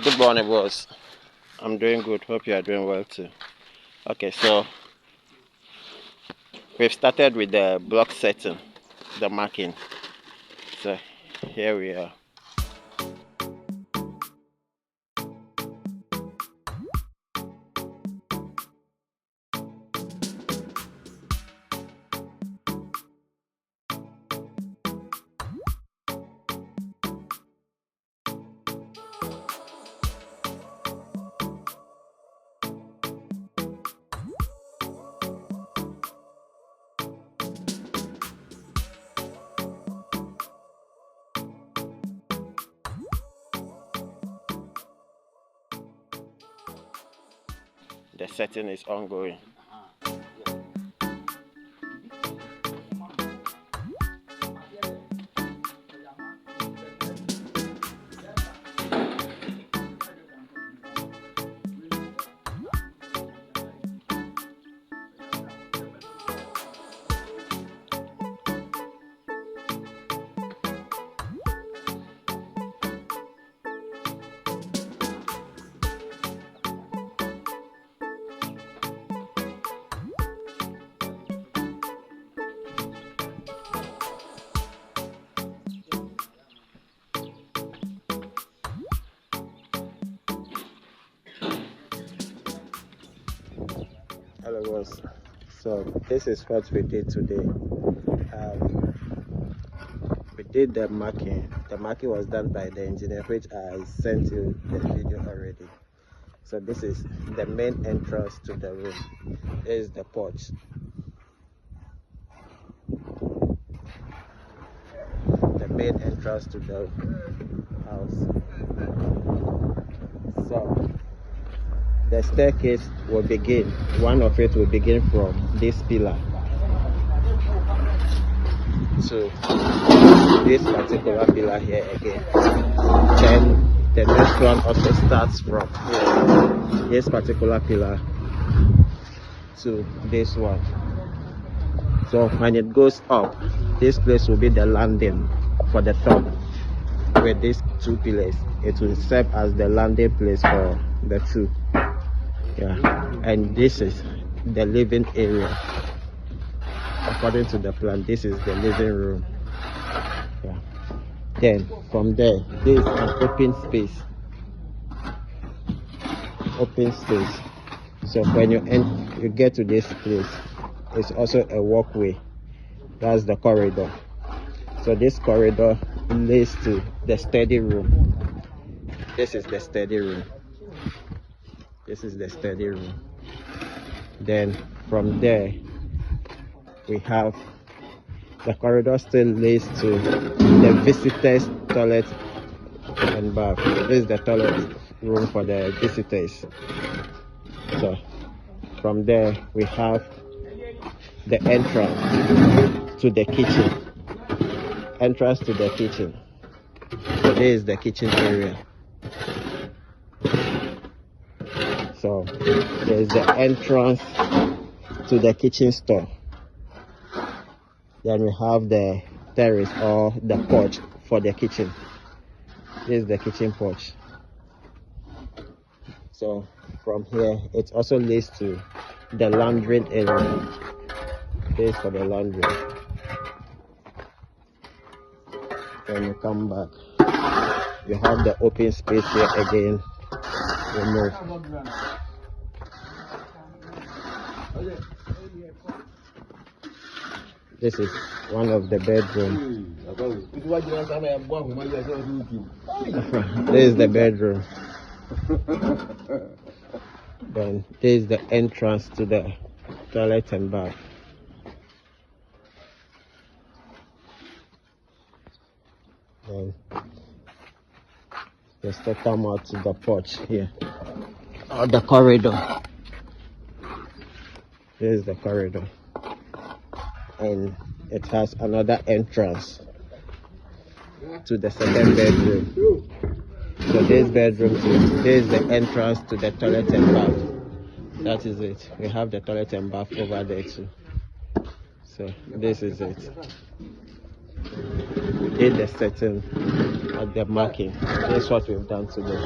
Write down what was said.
Good morning, boss. I'm doing good. Hope you are doing well too. Okay, so we've started with the block setting, the marking. So here we are. The setting is ongoing. Hello, boss. So this is what we did today. We did the marking. The marking was done by the engineer, which I sent you the video already. So this is the main entrance to the room. This is the porch. The main entrance to the house. So the staircase will begin. One of it will begin from this pillar to this particular pillar here again. Then the next one also starts from here, this particular pillar to this one. So when it goes up, this place will be the landing for the top. With these two pillars, it will serve as the landing place for the two. Yeah, and this is the living area. According to the plan, this is the living room. Yeah. Then from there, this is an open space. Open space. So when you get to this place, it's also a walkway. That's the corridor. So this corridor leads to the study room. This is the study room. This is the study room. Then from there, we have the corridor still leads to the visitors' toilet and bath. This is the toilet room for the visitors. So from there, we have the entrance to the kitchen. Entrance to the kitchen. So this is the kitchen area. So there is the entrance to the kitchen store. Then we have the terrace or the porch for the kitchen. This is the kitchen porch. So from here, it also leads to the laundry area. This is for the laundry. When you come back, you have the open space here again. Remove. This is one of the bedrooms. This is the bedroom. Then this is the entrance to the toilet and bath. Then just to come out to the porch here, or the corridor. This is the corridor, and it has another entrance to the second bedroom. So this bedroom too, this is the entrance to the toilet and bath. That is it. We have the toilet and bath over there too. So this is it. We did the setting of the marking. This is what we've done today.